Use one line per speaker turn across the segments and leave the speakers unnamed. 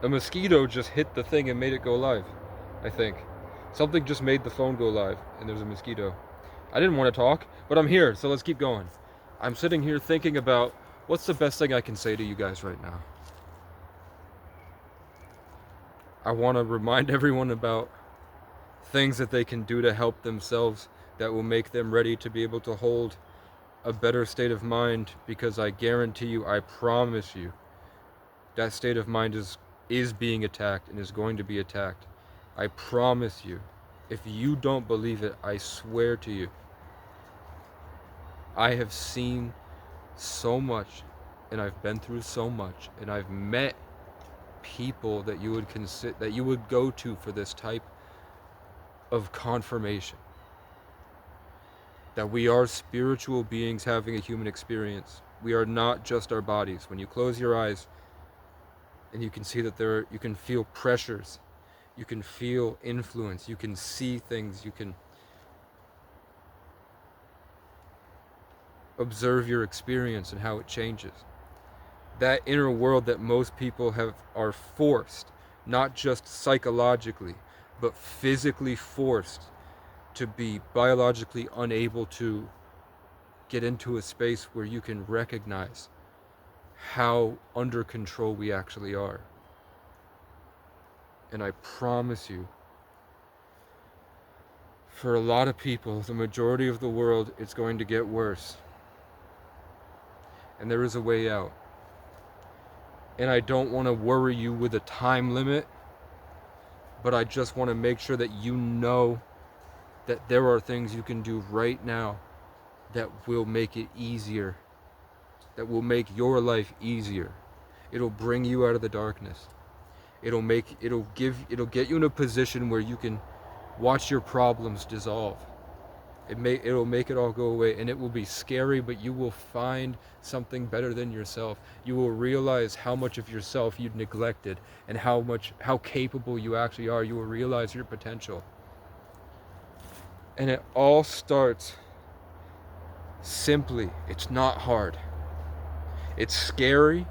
A mosquito just hit the thing and made it go live, I think. Something just made the phone go live, and there's a mosquito. I didn't want to talk, but I'm here, so let's keep going. I'm sitting here thinking about what's the best thing I can say to you guys right now. I want to remind everyone about things that they can do to help themselves that will make them ready to be able to hold a better state of mind, because I guarantee you, I promise you, that state of mind is being attacked and is going to be attacked. I promise you. If you don't believe it, I swear to you, I have seen so much, and I've been through so much, and I've met people that you would go to for this type of confirmation that we are spiritual beings having a human experience. We are not just our bodies. When you close your eyes and you can see that you can feel pressures, you can feel influence, you can see things, you can observe your experience and how it changes. That inner world that most people are forced, not just psychologically, but physically forced to be biologically unable to get into a space where you can recognize how under control we actually are. And I promise you, for a lot of people, the majority of the world, it's going to get worse. And there is a way out. And I don't want to worry you with a time limit, but I just want to make sure that you know that there are things you can do right now that will make it easier, that will make your life easier. It'll bring you out of the darkness. It'll get you in a position where you can watch your problems dissolve. It'll make it all go away, and it will be scary, but you will find something better than yourself. You will realize how much of yourself you'd neglected and how capable you actually are. You will realize your potential. And it all starts simply. It's not hard. It's scary,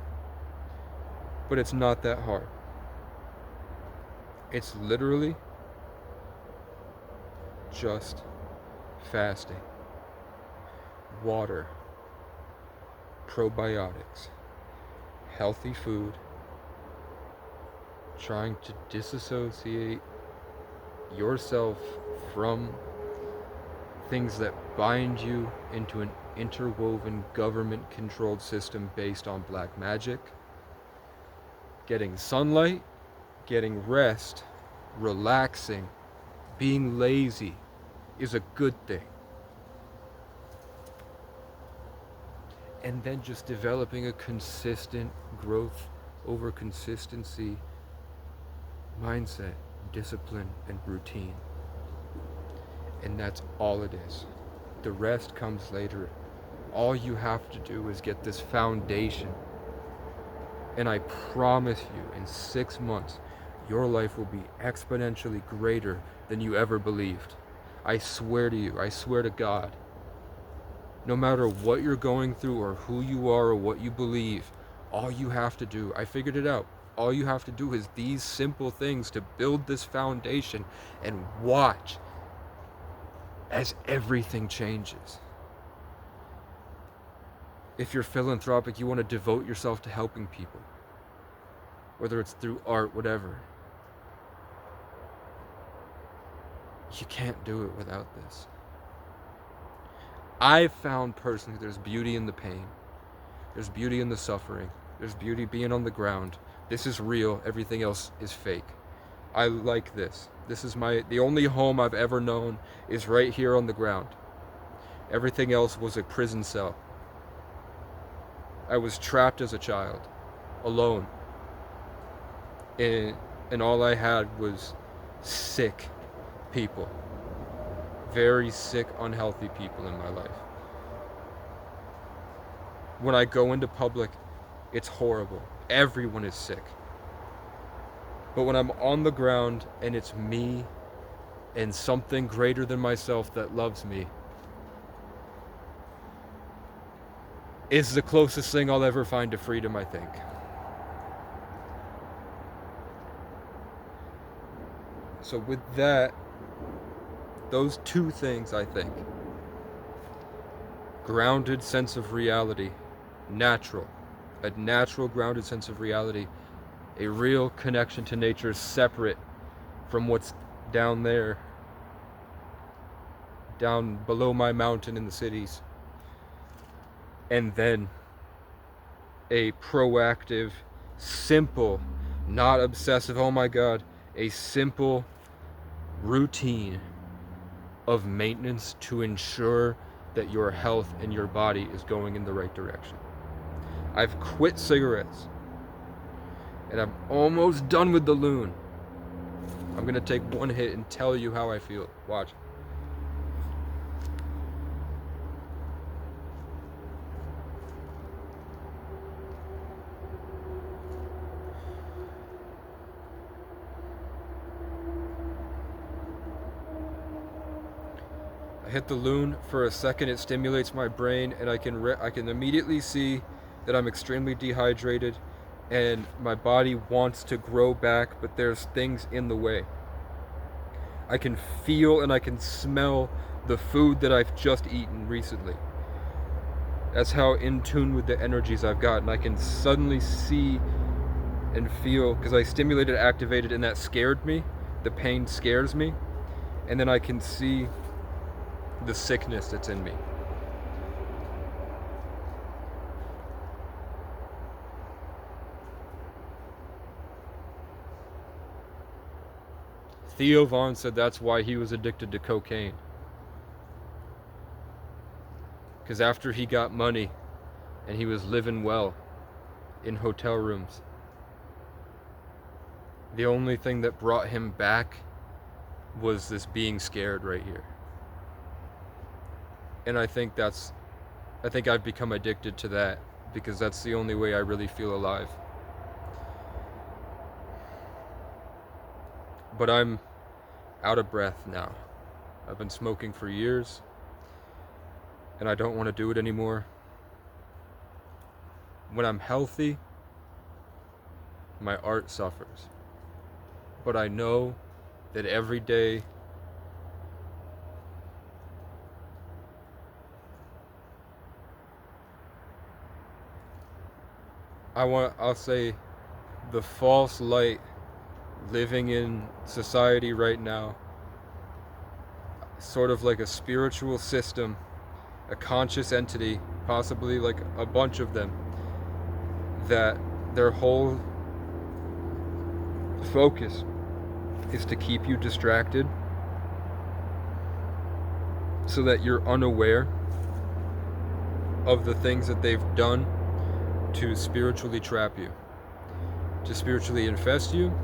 but it's not that hard. It's literally just fasting, water, probiotics, healthy food, trying to disassociate yourself from things that bind you into an interwoven government-controlled system based on black magic. Getting sunlight, getting rest, relaxing, being lazy is a good thing. And then just developing a consistent growth over consistency mindset, discipline, and routine. And that's all it is. The rest comes later. All you have to do is get this foundation. And I promise you, in 6 months, your life will be exponentially greater than you ever believed. I swear to you, I swear to God. No matter what you're going through or who you are or what you believe, all you have to do, I figured it out. All you have to do is these simple things to build this foundation, and watch as everything changes. If you're philanthropic, you want to devote yourself to helping people, whether it's through art, whatever. You can't do it without this. I've found personally there's beauty in the pain. There's beauty in the suffering. There's beauty being on the ground. This is real. Everything else is fake. I like this. This is the only home I've ever known is right here on the ground. Everything else was a prison cell. I was trapped as a child, alone. And all I had was sick people. Very sick, unhealthy people in my life. When I go into public, it's horrible. Everyone is sick. But when I'm on the ground and it's me and something greater than myself that loves me, it's the closest thing I'll ever find to freedom, I think. So with that, those two things, I think, grounded sense of reality, natural, a natural grounded sense of reality, a real connection to nature separate from what's down there, down below my mountain in the cities, and then a proactive, simple, not obsessive, oh my god, a simple routine of maintenance to ensure that your health and your body is going in the right direction. I've quit cigarettes, and I'm almost done with the loon. I'm gonna take one hit and tell you how I feel. Watch. I hit the loon for a second. It stimulates my brain, and I can immediately see that I'm extremely dehydrated, and my body wants to grow back, but there's things in the way. I can feel and I can smell the food that I've just eaten recently. That's how in tune with the energies I've gotten. I can suddenly see and feel, because I stimulated, activated, and that scared me. The pain scares me. And then I can see the sickness that's in me. Theo Vaughn said that's why he was addicted to cocaine. Because after he got money and he was living well in hotel rooms, the only thing that brought him back was this being scared right here. And I think I've become addicted to that, because that's the only way I really feel alive. But I'm out of breath now. I've been smoking for years, and I don't want to do it anymore. When I'm healthy, my art suffers. But I know that every day I'll say the false light living in society right now, sort of like a spiritual system, a conscious entity, possibly like a bunch of them, that their whole focus is to keep you distracted so that you're unaware of the things that they've done to spiritually trap you, to spiritually infest you,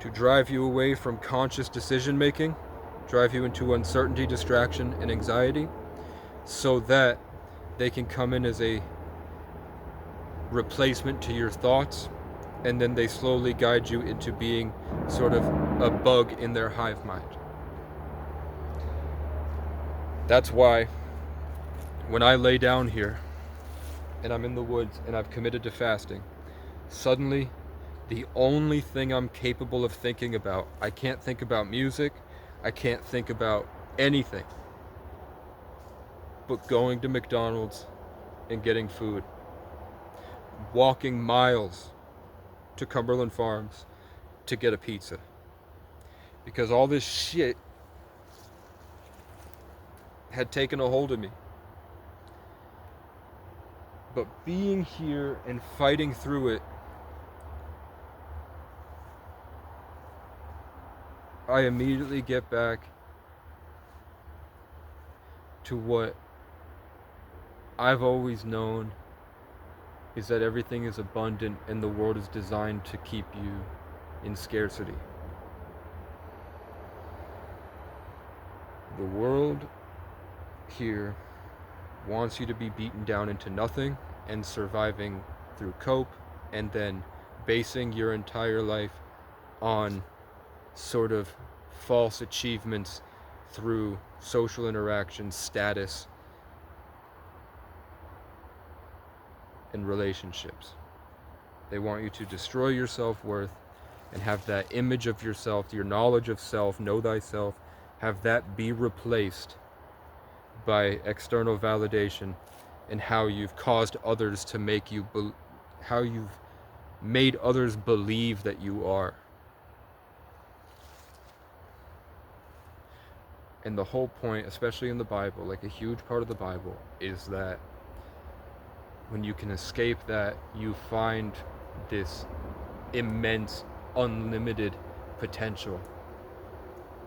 to drive you away from conscious decision making, drive you into uncertainty, distraction, and anxiety, so that they can come in as a replacement to your thoughts, and then they slowly guide you into being sort of a bug in their hive mind. That's why when I lay down here and I'm in the woods and I've committed to fasting, suddenly the only thing I'm capable of thinking about, I can't think about music, I can't think about anything but going to McDonald's and getting food, walking miles to Cumberland Farms to get a pizza, because all this shit had taken a hold of me. But being here and fighting through it, I immediately get back to what I've always known, is that everything is abundant and the world is designed to keep you in scarcity. The world here wants you to be beaten down into nothing and surviving through cope, and then basing your entire life on sort of false achievements through social interaction, status, and relationships. They want you to destroy your self-worth and have that image of yourself, your knowledge of self, know thyself, have that be replaced by external validation and how you've caused others to make you, how you've made others believe that you are. And the whole point, especially in the Bible, like a huge part of the Bible, is that when you can escape that, you find this immense, unlimited potential,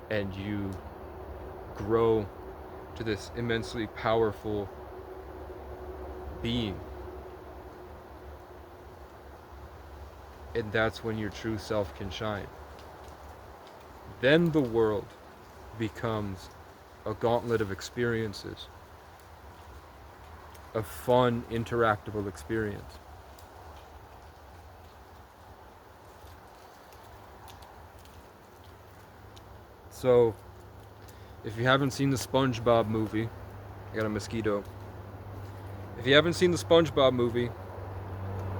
and you grow to this immensely powerful being. And that's when your true self can shine. Then the world becomes a gauntlet of experiences, a fun, interactable experience. So, if you haven't seen the SpongeBob movie, I got a mosquito. If you haven't seen the SpongeBob movie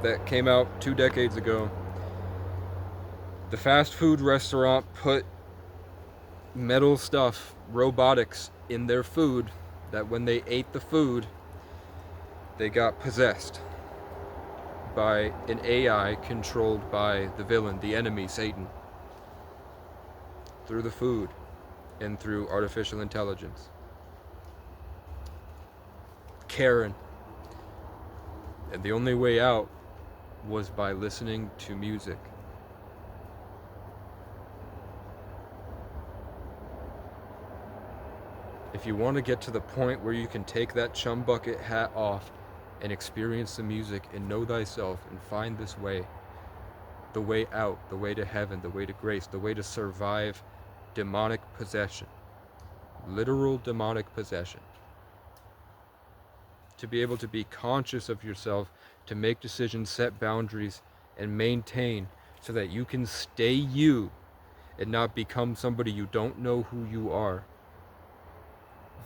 that came out 2 decades ago, the fast food restaurant put metal stuff, robotics, in their food, that when they ate the food, they got possessed by an AI controlled by the villain, the enemy, Satan, through the food and through artificial intelligence. Karen. And the only way out was by listening to music. If you want to get to the point where you can take that chum bucket hat off and experience the music and know thyself and find this way, the way out, the way to heaven, the way to grace, the way to survive demonic possession, literal demonic possession, to be able to be conscious of yourself, to make decisions, set boundaries, and maintain so that you can stay you and not become somebody you don't know who you are,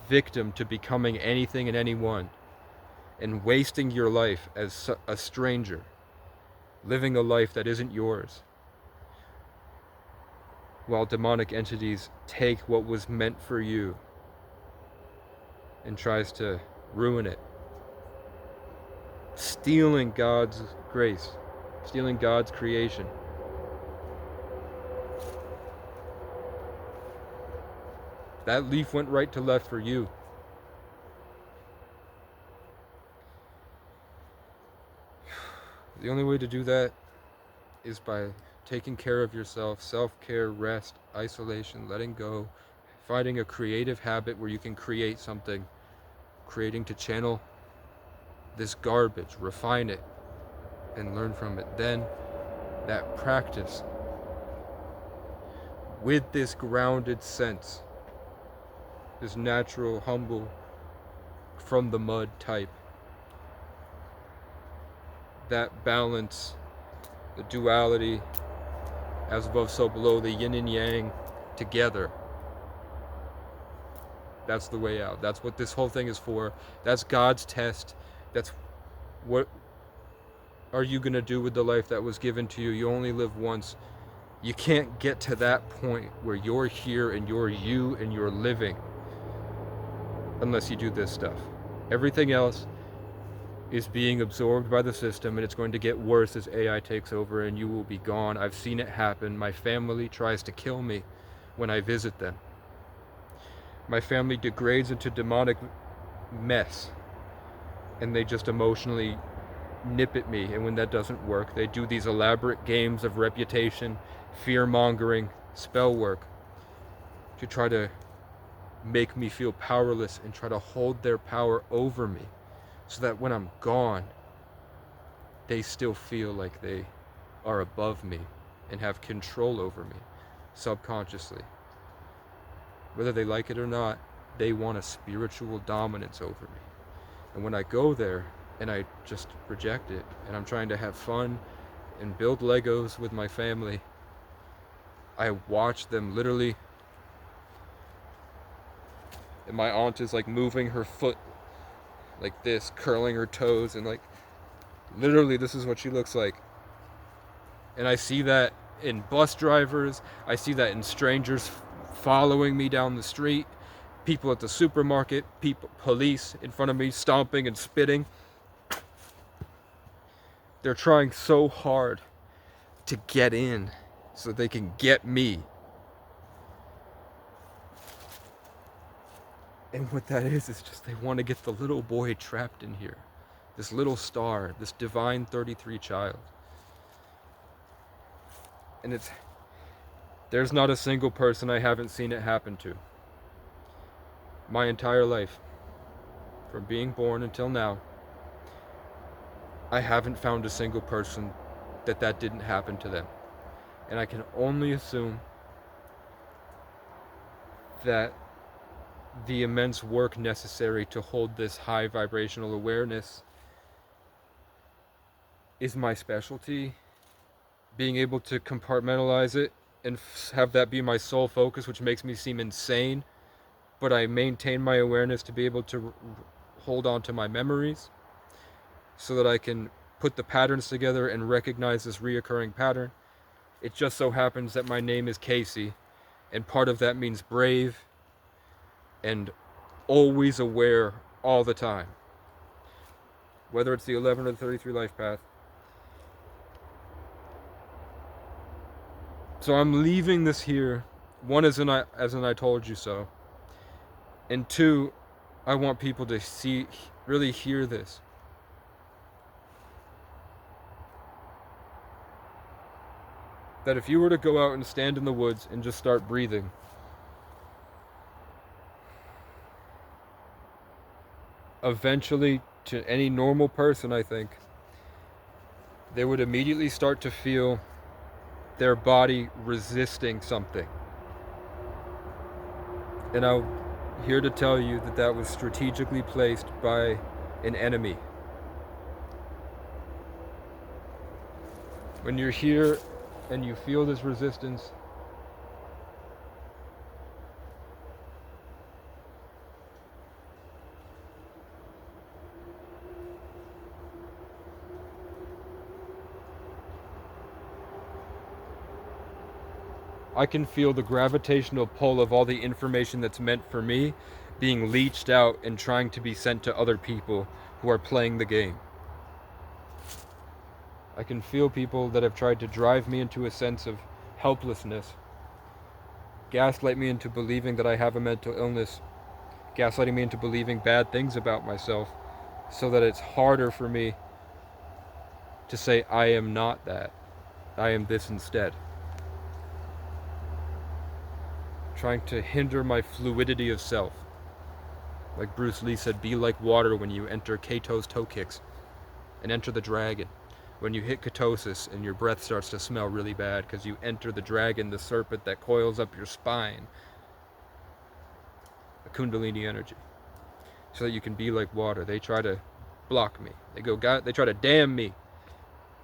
victim to becoming anything and anyone, and wasting your life as a stranger, living a life that isn't yours, while demonic entities take what was meant for you and tries to ruin it, stealing God's grace, stealing God's creation. That leaf went right to left for you. The only way to do that is by taking care of yourself, self-care, rest, isolation, letting go, finding a creative habit where you can create something, creating to channel this garbage, refine it, and learn from it. Then that practice with this grounded sense, this natural, humble, from the mud type, that balance, the duality, as above so below, the yin and yang together. That's the way out. That's what this whole thing is for. That's God's test. That's what are you going to do with the life that was given to you? You only live once. You can't get to that point where you're here and you're you and you're living unless you do this stuff. Everything else is being absorbed by the system, and it's going to get worse as AI takes over and you will be gone. I've seen it happen. My family tries to kill me when I visit them. My family degrades into demonic mess, and they just emotionally nip at me, and when that doesn't work, they do these elaborate games of reputation, fear-mongering, spell work to try to make me feel powerless and try to hold their power over me, so that when I'm gone, they still feel like they are above me and have control over me, subconsciously. Whether they like it or not, they want a spiritual dominance over me. And when I go there and I just project it, and I'm trying to have fun and build Legos with my family, I watch them literally, and my aunt is like moving her foot like this, curling her toes, and like literally this is what she looks like. And I see that in bus drivers. I see that in strangers following me down the street, people at the supermarket, police in front of me stomping and spitting. They're trying so hard to get in so they can get me. And what that is just they want to get the little boy trapped in here. This little star, this divine 33 child. And there's not a single person I haven't seen it happen to. My entire life, from being born until now, I haven't found a single person that didn't happen to them. And I can only assume that the immense work necessary to hold this high vibrational awareness is my specialty. Being able to compartmentalize it and have that be my sole focus, which makes me seem insane, but I maintain my awareness to be able to hold on to my memories so that I can put the patterns together and recognize this reoccurring pattern. It just so happens that my name is Casey, and part of that means brave and always aware all the time. Whether it's the 11 or the 33 life path. So I'm leaving this here. One, as in I told you so. And two, I want people to really hear this. That if you were to go out and stand in the woods and just start breathing, eventually, to any normal person, I think, they would immediately start to feel their body resisting something. And I'm here to tell you that was strategically placed by an enemy. When you're here and you feel this resistance, I can feel the gravitational pull of all the information that's meant for me being leached out and trying to be sent to other people who are playing the game. I can feel people that have tried to drive me into a sense of helplessness, gaslight me into believing that I have a mental illness, gaslighting me into believing bad things about myself, so that it's harder for me to say I am not that. I am this instead. Trying to hinder my fluidity of self. Like Bruce Lee said, be like water when you enter Kato's toe kicks and enter the dragon. When you hit ketosis and your breath starts to smell really bad because you enter the dragon, the serpent that coils up your spine. A Kundalini energy. So that you can be like water. They try to block me. They try to damn me.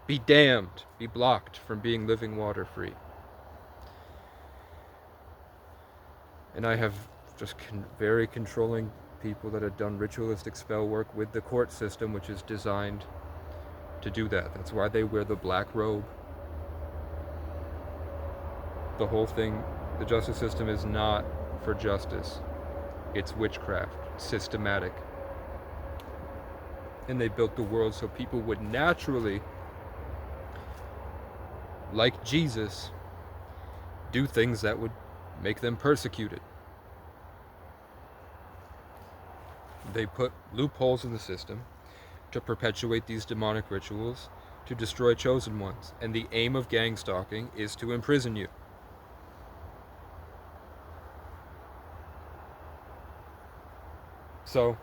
Be damned. Be blocked from being living water free. And I have just very controlling people that have done ritualistic spell work with the court system, which is designed to do that. That's why they wear the black robe. The whole thing, the justice system is not for justice. It's witchcraft, systematic. And they built the world so people would naturally, like Jesus, do things that would make them persecuted. They put loopholes in the system to perpetuate these demonic rituals, to destroy chosen ones. And the aim of gang stalking is to imprison you. So,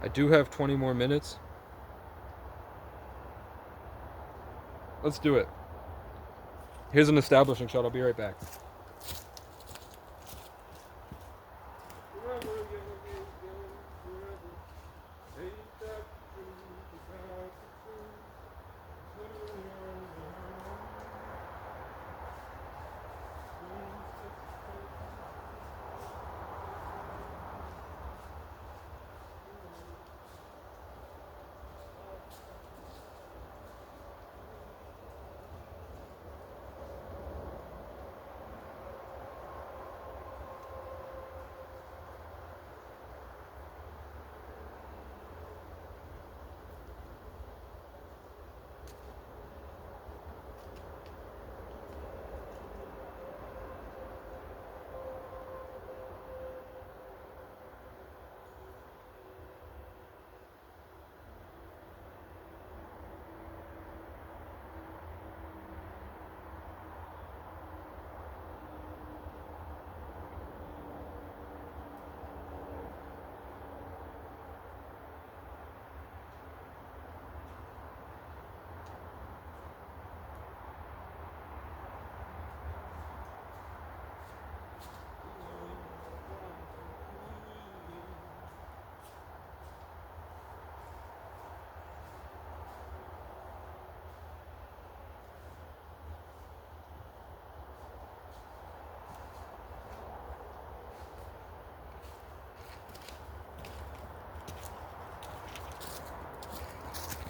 I do have 20 more minutes. Let's do it. Here's an establishing shot. I'll be right back.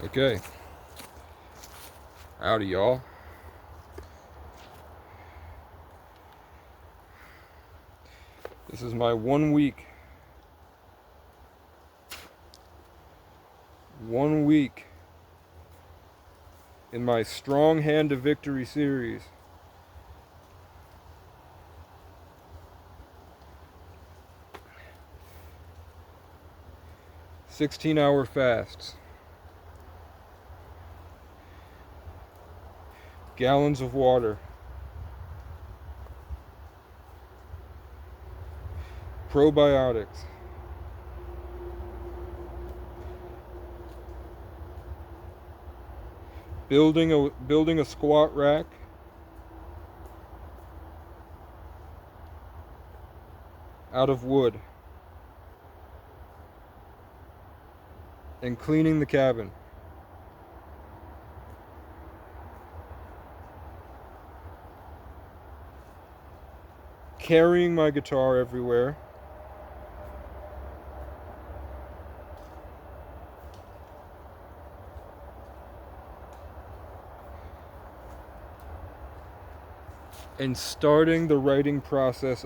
Okay. Howdy, y'all. This is my 1 week. 1 week in my Strong Hand to Victory series. "16-hour fasts. Gallons of water. Probiotics. Building a squat rack. Out of wood. And cleaning the cabin. Carrying my guitar everywhere. And starting the writing process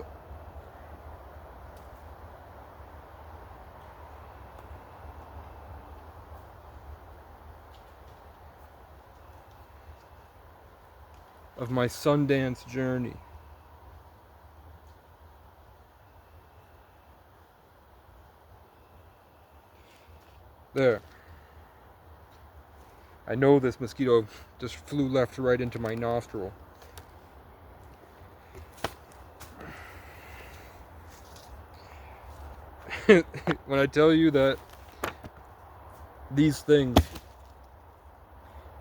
of my Sundance journey. There. I know this mosquito just flew left right into my nostril. When I tell you that these things,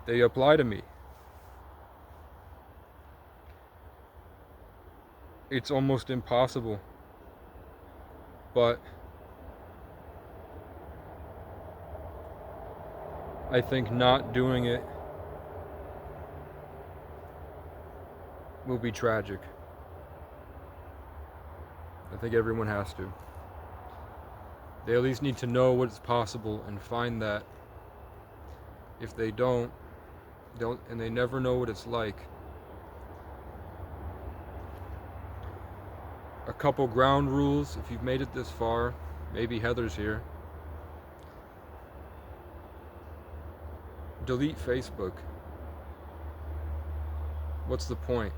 they apply to me, it's almost impossible. But I think not doing it will be tragic. I think everyone has to. They at least need to know what's possible and find that. If they don't, and they never know what it's like. A couple ground rules, if you've made it this far, maybe Heather's here. Delete Facebook. What's the point?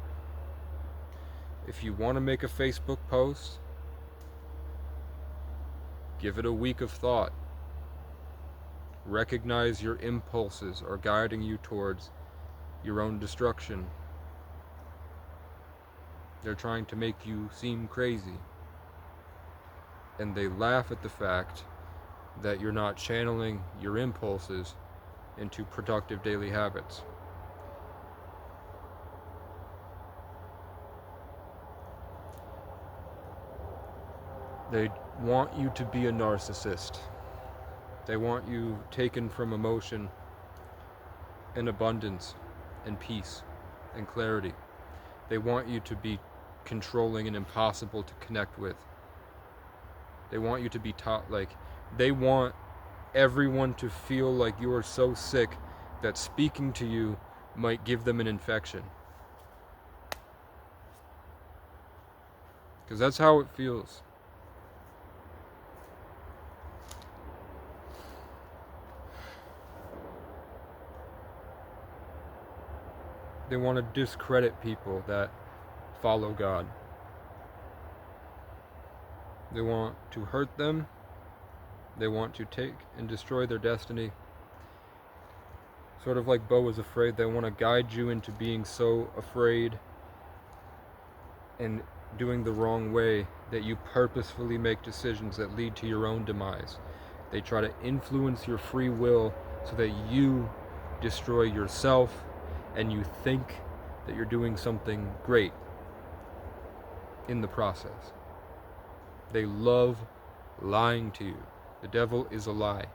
If you want to make a Facebook post, give it a week of thought. Recognize your impulses are guiding you towards your own destruction. They're trying to make you seem crazy. And they laugh at the fact that you're not channeling your impulses into productive daily habits. They want you to be a narcissist. They want you taken from emotion and abundance and peace and clarity. They want you to be controlling and impossible to connect with. They want you to be taught, they want everyone to feel like you are so sick that speaking to you might give them an infection. Because that's how it feels. They want to discredit people that follow God. They want to hurt them. They want to take and destroy their destiny. Sort of like Bo was afraid, they want to guide you into being so afraid and doing the wrong way that you purposefully make decisions that lead to your own demise. They try to influence your free will so that you destroy yourself and you think that you're doing something great in the process. They love lying to you. The devil is a lie.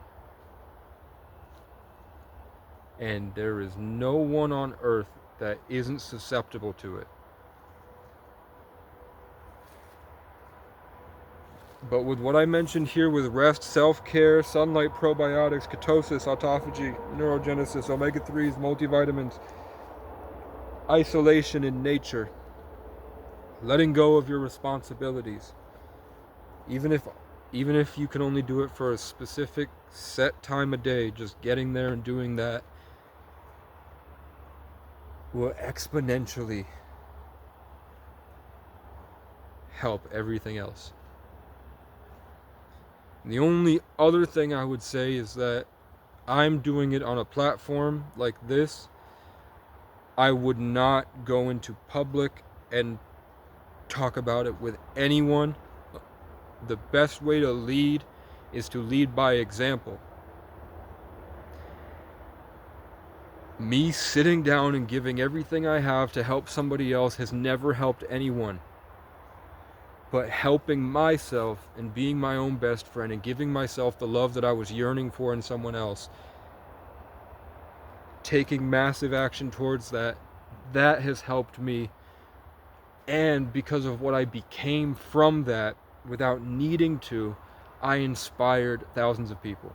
And there is no one on earth that isn't susceptible to it. But with what I mentioned here with rest, self-care, sunlight, probiotics, ketosis, autophagy, neurogenesis, omega-3s, multivitamins, isolation in nature, letting go of your responsibilities, even if you can only do it for a specific set time of day, just getting there and doing that will exponentially help everything else. And the only other thing I would say is that I'm doing it on a platform like this. I would not go into public and talk about it with anyone. The best way to lead is to lead by example. Me sitting down and giving everything I have to help somebody else has never helped anyone. But helping myself and being my own best friend and giving myself the love that I was yearning for in someone else, taking massive action towards that has helped me. And because of what I became from that, without needing to, I inspired thousands of people.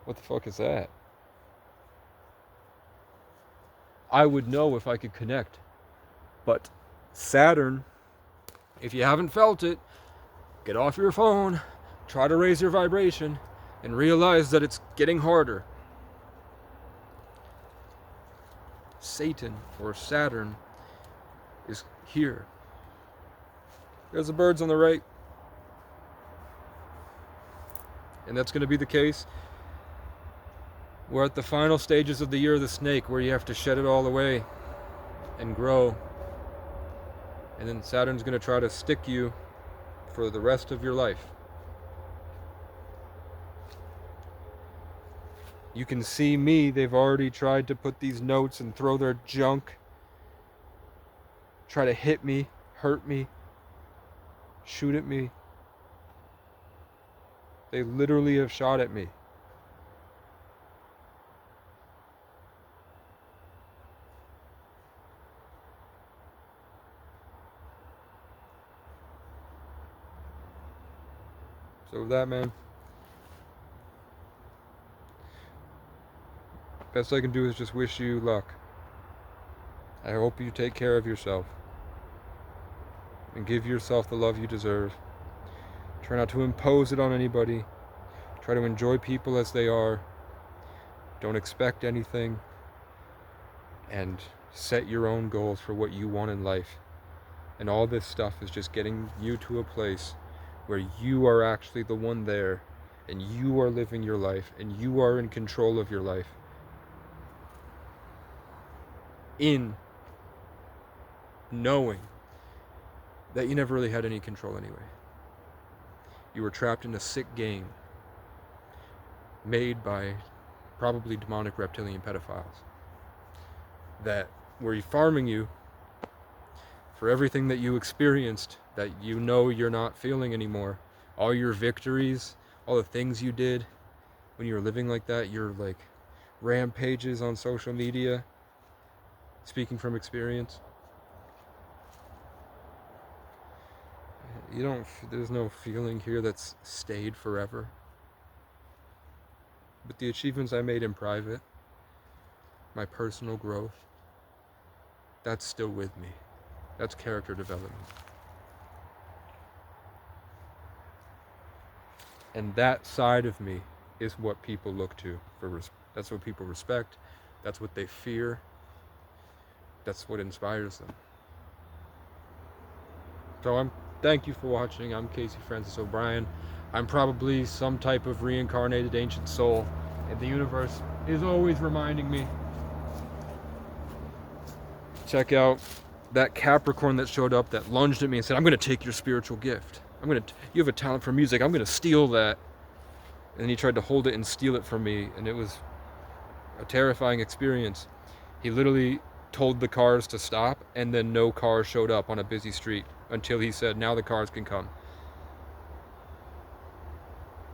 What the fuck is that? I would know if I could connect. But Saturn, if you haven't felt it, get off your phone, try to raise your vibration, and realize that it's getting harder. Satan, or Saturn, is here. There's the birds on the right. And that's going to be the case. We're at the final stages of the year of the snake, where you have to shed it all away and grow. And then Saturn's going to try to stick you for the rest of your life. You can see me, they've already tried to put these notes and throw their junk, try to hit me, hurt me, shoot at me. They literally have shot at me. So with that, man, best I can do is just wish you luck. I hope you take care of yourself and give yourself the love you deserve. Try not to impose it on anybody. Try to enjoy people as they are. Don't expect anything. And set your own goals for what you want in life. And all this stuff is just getting you to a place where you are actually the one there, and you are living your life, and you are in control of your life. In knowing that you never really had any control anyway. You were trapped in a sick game made by probably demonic reptilian pedophiles that were farming you for everything that you experienced that you know you're not feeling anymore. All your victories, all the things you did when you were living like that, your like rampages on social media, speaking from experience. There's no feeling here that's stayed forever. But the achievements I made in private, my personal growth, that's still with me. That's character development. And that side of me is what people look to for that's what people respect. That's what they fear. That's what inspires them. So thank you for watching. I'm Casey Francis O'Brien. I'm probably some type of reincarnated ancient soul, and the universe is always reminding me. Check out that Capricorn that showed up that lunged at me and said, I'm going to take your spiritual gift. You have a talent for music. I'm going to steal that. and he tried to hold it and steal it from me, and it was a terrifying experience. He literally told the cars to stop, and then no cars showed up on a busy street until he said, now the cars can come.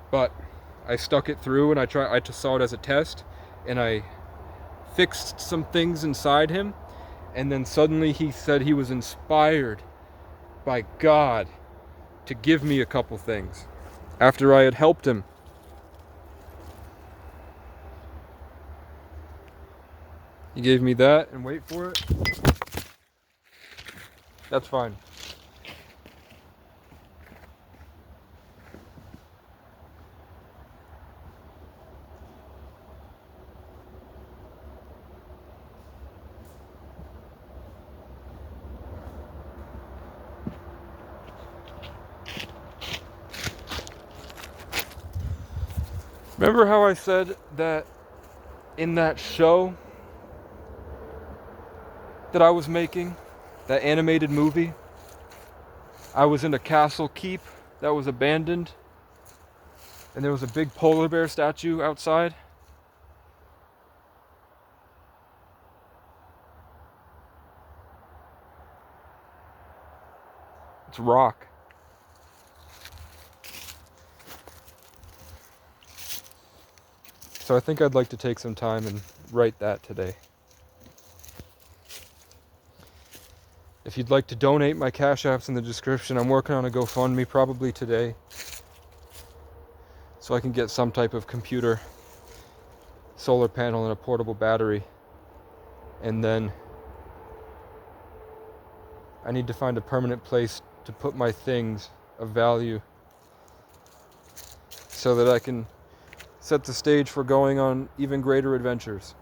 But I stuck it through, and I saw it as a test, and I fixed some things inside him, and then suddenly he said he was inspired by God to give me a couple things after I had helped him. He gave me that, and wait for it. That's fine. Remember how I said that in that show that I was making, that animated movie, I was in a castle keep that was abandoned, and there was a big polar bear statue outside? It's rock. So I think I'd like to take some time and write that today. If you'd like to donate, my Cash App's in the description. I'm working on a GoFundMe probably today, so I can get some type of computer, solar panel, and a portable battery. And then I need to find a permanent place to put my things of value so that I can set the stage for going on even greater adventures.